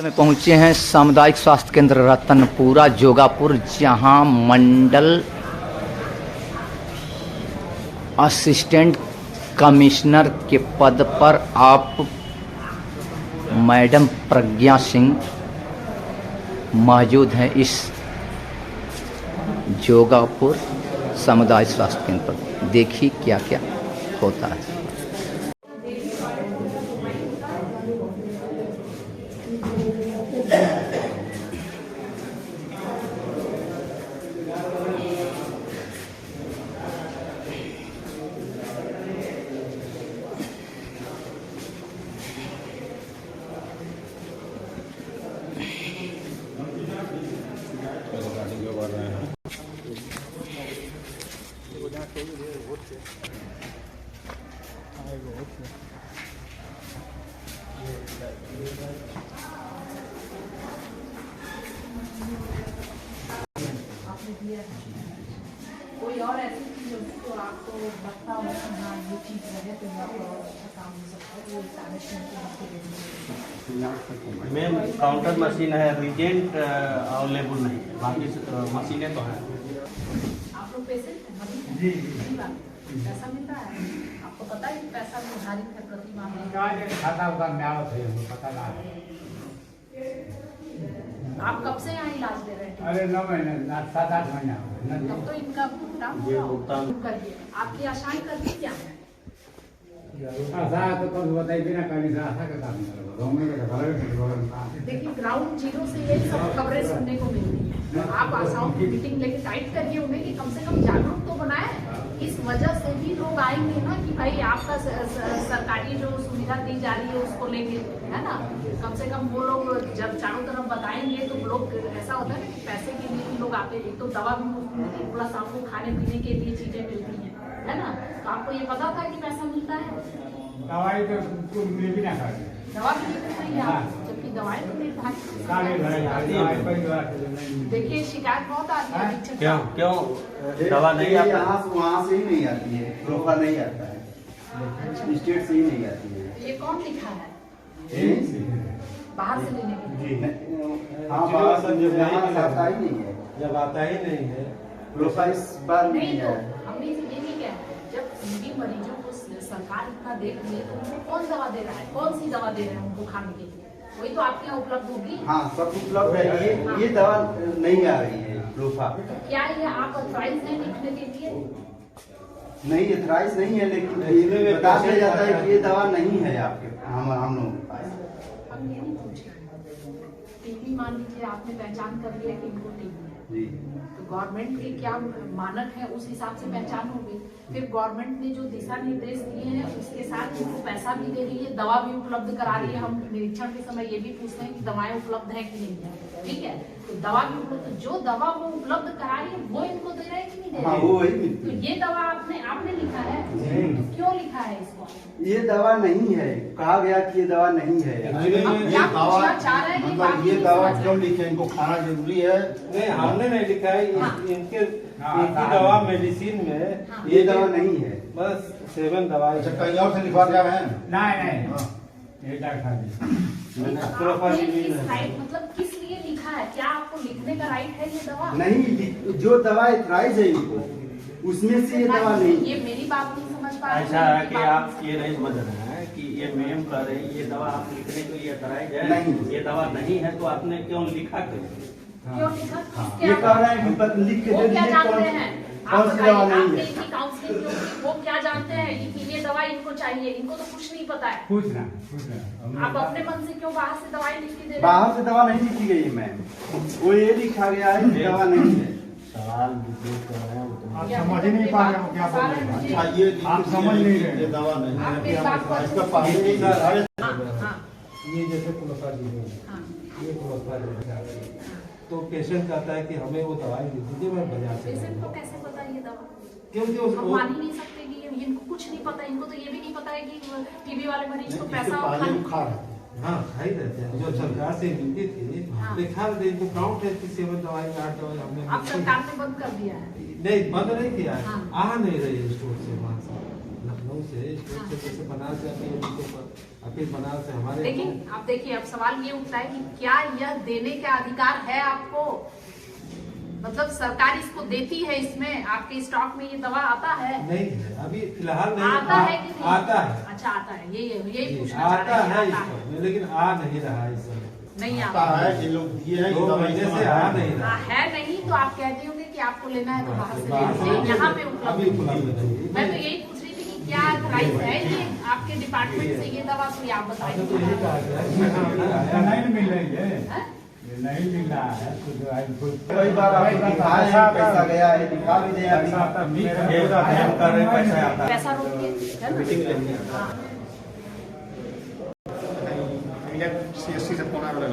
में पहुंचे हैं सामुदायिक स्वास्थ्य केंद्र रतनपुरा जोगापुर, जहां मंडल असिस्टेंट कमिश्नर के पद पर आप मैडम प्रज्ञा सिंह मौजूद हैं। इस जोगापुर सामुदायिक स्वास्थ्य केंद्र पर देखिए क्या क्या होता है। कोई और ऐसी चीज होगी तो आपको लगता हो कि हाँ ये चीज है तो यहाँ पर और अच्छा काम हो सकता है, वो एस्टैब्लिशमेंट के आपको दे देंगे। मैम काउंटर मशीन है, रिजेंट अवेलेबल नहीं है, बाकी मशीनें तो हैं। आप लोग पेशेंट हैं? जी पैसा मिल रहा है? आपको पता है कि पैसा निर्धारित है प्रति माह? आप कब से यहाँ इलाज ले रहे हैं? अरे 9 महीने 7-8 महीने तब तो इनका भुगतान ये भुगतान करिए। आपकी आशाएं करती क्या है? आशा तो कल बताई बिना कभी से आशा का काम देखिए ग्राउंड जीरो से ये सब खबरें सुनने को मिलती है। आप आशाओं की मीटिंग लेके टाइट करिए उन्हें कि कम से कम जागरूक तो बनाए। इस वजह से भी लोग आएंगे ना कि भाई आपका सरकारी जो सुविधा दी जा रही है उसको लेके, है ना। कम से कम वो लोग जब चारों तरफ बताएंगे तो लोग, ऐसा होता है ना कि पैसे के लिए भी लोग आते हैं। तो दवा भी मुफ्त मिलती है, प्लस आपको खाने पीने के लिए चीजें मिलती हैं, है ना। तो आपको ये पता था कि पैसा मिलता है? दवाई तो मिल भी ना कर दवा भी मिल रही है जबकि दवाएं तो निर्धारित। देखिए शिकायत बहुत आती है। क्यों दवा नहीं आता? यहाँ से वहाँ से ही नहीं आती है, प्रोफा नहीं आता है, स्टेट से ही नहीं आती है। ये कौन लिखा है? बाहर से लेने के लिए? हाँ बाहर से आता ही नहीं है, जब आता ही नहीं है प्रोफा इस बार नहीं नहीं तो है। हमने ये नहीं कहा जब सभी मरीजों को सरकार इतना देख रही है तो उनको कौन दवा दे रहा है, कौन सी दवा दे रहे हैं उनको खाने के लिए? वही तो आपके यहाँ उपलब्ध होगी। हाँ सब उपलब्ध है, ये दवा नहीं आ रही है प्रोफा। क्या ये आप ऑथराइज हैं लिखने के लिए? नहीं एथराइज नहीं है, लेकिन ये बता दिया जाता है कि ये दवा नहीं है आपके हम लोगों के पास। हम ये नहीं पूछ रहे। टीबी मान लीजिए आपने पहचान कर लिया कि इनको टीबी है, जी तो गवर्नमेंट के क्या मानक है उस हिसाब से पहचान होगी। फिर गवर्नमेंट ने जो दिशा निर्देश दिए हैं उसके साथ इनको पैसा भी दे रही है, दवा भी उपलब्ध करा रही है। हम निरीक्षण के समय ये भी पूछते हैं कि दवाएं उपलब्ध है कि नहीं है, ठीक है। तो दवा भी उपलब्ध, जो दवा वो उपलब्ध करा रही है वो इनको दे रहे हैं कि नहीं दे हाँ रहे? वो वही तो ये दवा आपने लिखा है, तो क्यों लिखा है इसको? ये दवा नहीं है, कहा गया कि ये दवा नहीं है। अब क्या पूछना चाह रहे हैं कि बाकी ये दवा नहीं क्यों लिखे, इनको खाना जरूरी है? नहीं, हमने नहीं लिखा है। इनकी दवा मेडिसिन में ये दवा नहीं है, बस 7 दवाई। अच्छा कहीं और से लिखवा क्या है? नहीं ये डॉक्टर मतलब किस लिए लिखा है? क्या आपको लिखने का राइट है ये दवा? नहीं जो दवा एथराइज है इनको उसमें से ये दवा नहीं। ये मेरी बात नहीं समझ पा रहे। ऐसा है कि आप ये नहीं समझ रहे हैं कि ये मैम कह रही है ये दवा आप लिखने के लिए कराई जाए, नहीं ये दवा नहीं है तो आपने क्यों लिखा? क्यों लिखा? ये कह रहे हैं कि लिख के वो दे क्या दीजिए जानते हैं? आप कौन सी दवा बताइए, नहीं आपने है। इनकी काउंसलिंग जो की, वो क्या जानते हैं कि ये दवा इनको चाहिए? इनको तो कुछ नहीं पता है। पूछना आप अपने मन से क्यों बाहर से दवाई लिख के दे रहे हैं? बाहर से दवा नहीं लिखी गई है मैम, वो ये लिखा गया है कि दवा नहीं है। सवाल जो कर रहे हैं वो तो आप समझ ही नहीं पा रहे हो क्या बोल रहे हैं। अच्छा ये आप समझ नहीं रहे। ये दवा नहीं आप है, मेरी बात को इसका पहले ही हाँ, ये जैसे पुलसा जी है, हाँ, ये पुलसा जी तो पेशेंट कहता है कि हमें वो दवाई दे दीजिए, मैं बाजार से पेशेंट को कैसे पता ये दवा? क्योंकि हम मान ही नहीं सकते कि इनको कुछ नहीं पता। इनको तो ये भी नहीं पता है कि टीबी वाले मरीज को पैसा और पहले खाना- खा रहे हाँ खाई रहते हैं। जो सरकार से मिलती थी हाँ। लिखा इनको काउंट है कि 7 दवाई 8 दवाई हमने अब सरकार ने बंद कर दिया है। नहीं बंद नहीं किया है, हाँ। आ नहीं रही स्टोर से, वहाँ से लखनऊ से स्टोर से जैसे बना से फिर बनारस से हमारे लेकिन आप देखिए, अब सवाल ये उठता है कि क्या यह देने का अधिकार है आपको? मतलब सरकार इसको देती है, इसमें आपके स्टॉक में ये दवा आता है? नहीं है अभी फिलहाल नहीं आता है कि नहीं? आता है। अच्छा, आता है, यही पूछना चाह आता रहे है हैं, इस आता है, समय, लेकिन आ नहीं रहा है इस समय। नहीं आता आता है जिन लोग दिए हैं 2 महीने से आ नहीं रहा है नहीं, तो आप कहते होंगे कि आपको लेना है तो बाहर से बाहर ले से लीजिए, यहाँ पे अभी उपलब्ध उपलब्ध नहीं। नहीं। मैं तो यही पूछ रही थी कि क्या प्राइस है ये आपके डिपार्टमेंट से ये दवा, तो आप तो यही कहा बताइए। गया है कि नहीं मिल रही है, हैं? ये नहीं मिल रहा है तो जो है कई बार आपको दिखाए हैं, पैसा गया है, दिखा भी दें अभी। पैसा रोकिए, है ना? हाँ। CSC से फोन आ रहा है